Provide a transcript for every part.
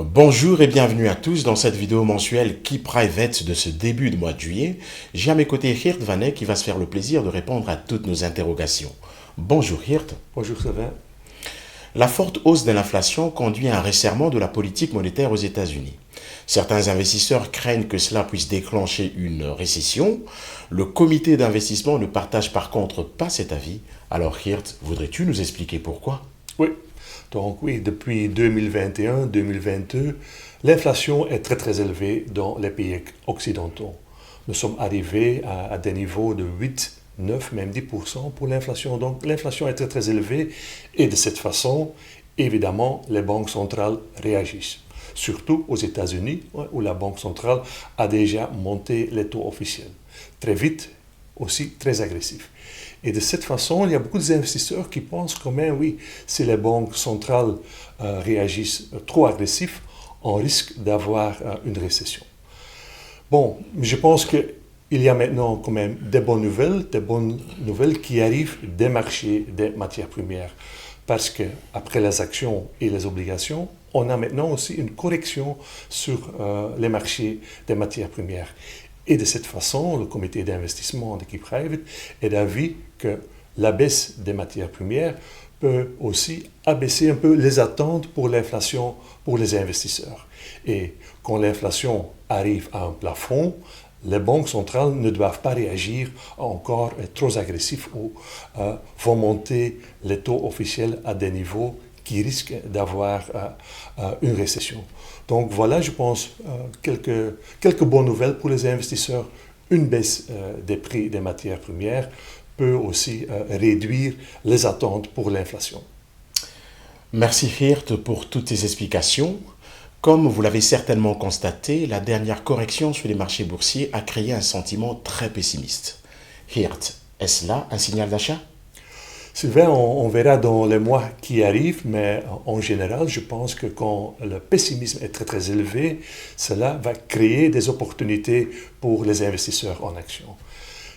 Bonjour et bienvenue à tous dans cette vidéo mensuelle Key Private de ce début de mois de juillet. J'ai à mes côtés Geert Vanet qui va se faire le plaisir de répondre à toutes nos interrogations. Bonjour Geert. Bonjour Sylvain. La forte hausse de l'inflation conduit à un resserrement de la politique monétaire aux États-Unis. Certains investisseurs craignent que cela puisse déclencher une récession. Le comité d'investissement ne partage par contre pas cet avis. Alors Geert, voudrais-tu nous expliquer pourquoi ? Oui, depuis 2021-2022, l'inflation est très élevée dans les pays occidentaux. Nous sommes arrivés à des niveaux de 8, 9, même 10% pour l'inflation. Donc l'inflation est très élevée et de cette façon, évidemment, les banques centrales réagissent. Surtout aux États-Unis, où la Banque centrale a déjà monté les taux officiels. Très vite, aussi très agressif. Et de cette façon, il y a beaucoup d'investisseurs qui pensent quand même, oui, si les banques centrales réagissent trop agressif, on risque d'avoir une récession. Bon, je pense qu'il y a maintenant quand même des bonnes nouvelles qui arrivent des marchés des matières premières. Parce qu'après les actions et les obligations, on a maintenant aussi une correction sur les marchés des matières premières. Et de cette façon, le comité d'investissement de Key Private est d'avis que la baisse des matières premières peut aussi abaisser un peu les attentes pour l'inflation pour les investisseurs. Et quand l'inflation arrive à un plafond, les banques centrales ne doivent pas réagir encore trop agressifs ou vont monter les taux officiels à des niveaux qui risquent d'avoir une récession. Donc voilà, je pense, quelques bonnes nouvelles pour les investisseurs. Une baisse des prix des matières premières peut aussi réduire les attentes pour l'inflation. Merci Geert pour toutes tes explications. Comme vous l'avez certainement constaté, la dernière correction sur les marchés boursiers a créé un sentiment très pessimiste. Geert, est-ce là un signal d'achat ? Sylvain, on verra dans les mois qui arrivent, mais en général, je pense que quand le pessimisme est très élevé, cela va créer des opportunités pour les investisseurs en action.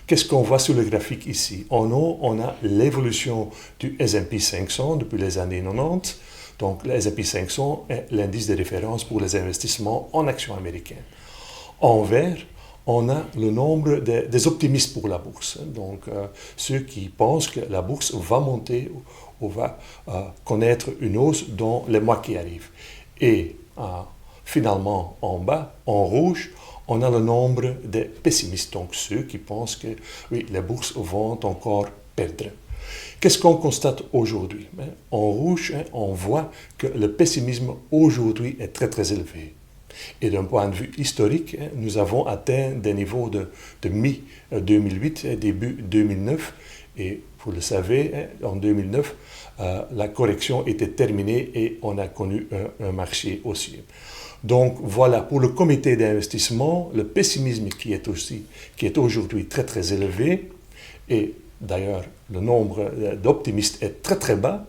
Qu'est-ce qu'on voit sur le graphique ici? En haut, on a l'évolution du S&P 500 depuis les années 90. Donc, le S&P 500 est l'indice de référence pour les investissements en actions américaines. En vert, on a le nombre des optimistes pour la bourse. Donc, ceux qui pensent que la bourse va monter ou va connaître une hausse dans les mois qui arrivent. Et finalement, en bas, en rouge, on a le nombre des pessimistes, donc ceux qui pensent que oui, les bourses vont encore perdre. Qu'est-ce qu'on constate aujourd'hui? En rouge, on voit que le pessimisme aujourd'hui est très élevé. Et d'un point de vue historique, nous avons atteint des niveaux de mi-2008, début 2009. Et vous le savez, en 2009, la correction était terminée et on a connu un marché haussier. Donc voilà, pour le comité d'investissement, le pessimisme qui est aujourd'hui très élevé, et d'ailleurs le nombre d'optimistes est très bas.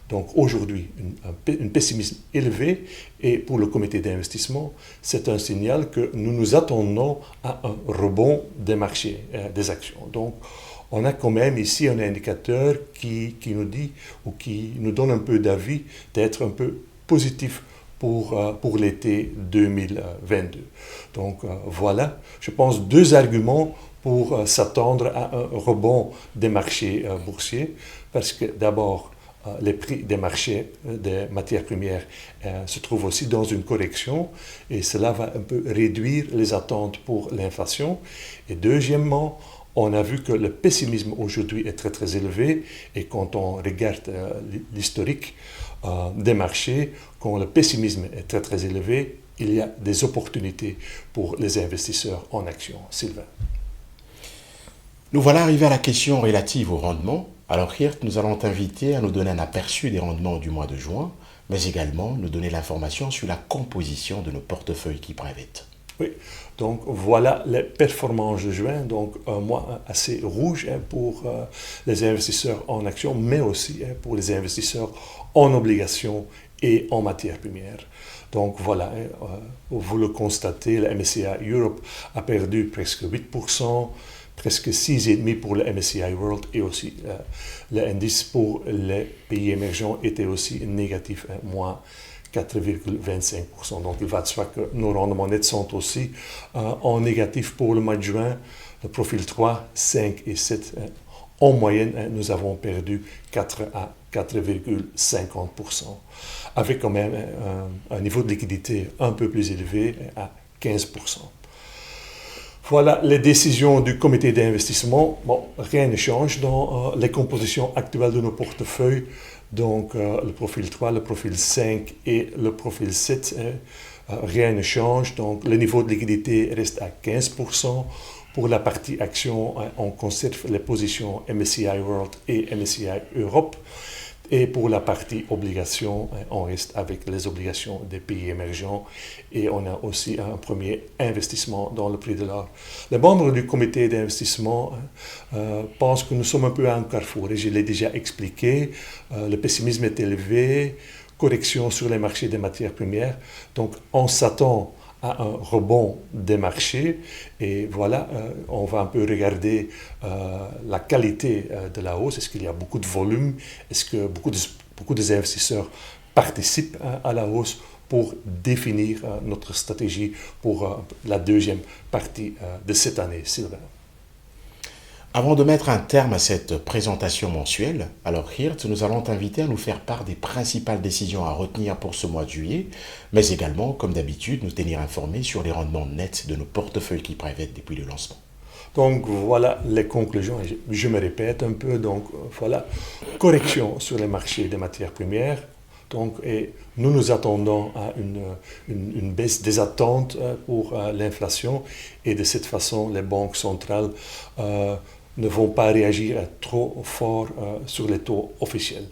Donc aujourd'hui, un pessimisme élevé, et pour le comité d'investissement, c'est un signal que nous nous attendons à un rebond des marchés, des actions. Donc on a quand même ici un indicateur qui nous dit, ou qui nous donne un peu d'avis, d'être un peu positif pour l'été 2022. Donc voilà, je pense, deux arguments pour s'attendre à un rebond des marchés boursiers, parce que d'abord, les prix des marchés des matières premières se trouvent aussi dans une correction et cela va un peu réduire les attentes pour l'inflation. Et deuxièmement, on a vu que le pessimisme aujourd'hui est très élevé et quand on regarde l'historique des marchés, quand le pessimisme est très élevé, il y a des opportunités pour les investisseurs en action. Sylvain. Nous voilà arrivés à la question relative au rendement. Alors Geert, nous allons t'inviter à nous donner un aperçu des rendements du mois de juin, mais également nous donner l'information sur la composition de nos portefeuilles Key Private. Oui, donc voilà les performances de juin, donc un mois assez rouge pour les investisseurs en actions, mais aussi pour les investisseurs en obligations et en matières premières. Donc voilà, vous le constatez, le MSCI Europe a perdu presque 8%, presque 6,5% pour le MSCI World et aussi l'indice pour les pays émergents était aussi négatif, moins 4,25%. Donc il va de soi que nos rendements nets sont aussi en négatif pour le mois de juin. Le profil 3, 5 et 7, en moyenne, nous avons perdu 4 à 4,50%, avec quand même un niveau de liquidité un peu plus élevé à 15%. Voilà les décisions du comité d'investissement. Bon, rien ne change dans les compositions actuelles de nos portefeuilles. Donc le profil 3, le profil 5 et le profil 7, rien ne change. Donc le niveau de liquidité reste à 15%. Pour la partie action, on conserve les positions MSCI World et MSCI Europe. Et pour la partie obligations, on reste avec les obligations des pays émergents et on a aussi un premier investissement dans le prix de l'or. Les membres du comité d'investissement pensent que nous sommes un peu à un carrefour et je l'ai déjà expliqué. Le pessimisme est élevé, correction sur les marchés des matières premières. Donc on s'attend à un rebond des marchés et voilà, on va un peu regarder la qualité de la hausse. Est-ce qu'il y a beaucoup de volume? Est-ce que beaucoup des investisseurs participent à la hausse pour définir notre stratégie pour la deuxième partie de cette année, Sylvain? Avant de mettre un terme à cette présentation mensuelle, alors Geert, nous allons t'inviter à nous faire part des principales décisions à retenir pour ce mois de juillet, mais également, comme d'habitude, nous tenir informés sur les rendements nets de nos portefeuilles qui private depuis le lancement. Donc voilà les conclusions, je me répète un peu, donc voilà, correction sur les marchés des matières premières, donc, et nous nous attendons à une baisse des attentes pour l'inflation et de cette façon les banques centrales ne vont pas réagir trop fort sur les taux officiels.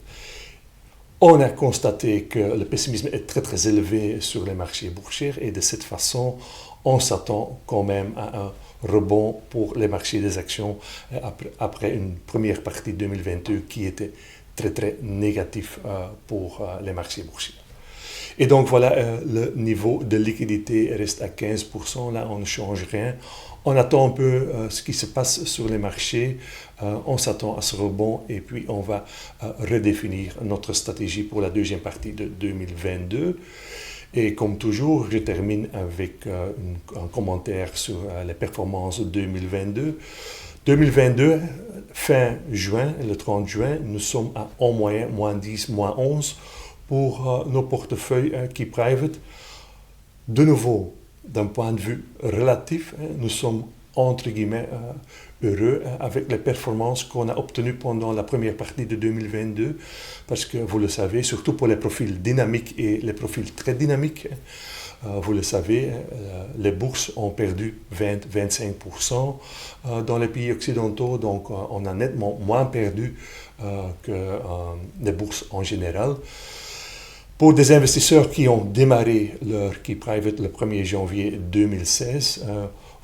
On a constaté que le pessimisme est très très élevé sur les marchés boursiers et de cette façon, on s'attend quand même à un rebond pour les marchés des actions après une première partie 2022 qui était très très négatif pour les marchés boursiers. Et donc voilà, le niveau de liquidité reste à 15%, là on ne change rien. On attend un peu ce qui se passe sur les marchés, on s'attend à ce rebond et puis on va redéfinir notre stratégie pour la deuxième partie de 2022. Et comme toujours, je termine avec un commentaire sur les performances 2022. 2022, fin juin, le 30 juin, nous sommes à en moyenne moins 10, moins 11 pour nos portefeuilles qui private. De nouveau, d'un point de vue relatif, nous sommes entre guillemets heureux avec les performances qu'on a obtenues pendant la première partie de 2022 parce que vous le savez, surtout pour les profils dynamiques et les profils très dynamiques, vous le savez, les bourses ont perdu 20-25% dans les pays occidentaux, donc on a nettement moins perdu que les bourses en général. Pour des investisseurs qui ont démarré leur key private le 1er janvier 2016,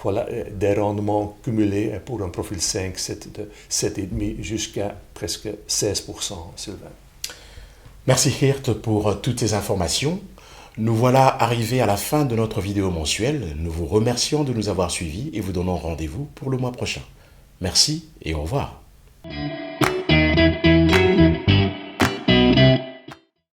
voilà des rendements cumulés pour un profil 5, 7 de 7,5 jusqu'à presque 16%, Sylvain. Merci Geert pour toutes ces informations. Nous voilà arrivés à la fin de notre vidéo mensuelle. Nous vous remercions de nous avoir suivis et vous donnons rendez-vous pour le mois prochain. Merci et au revoir.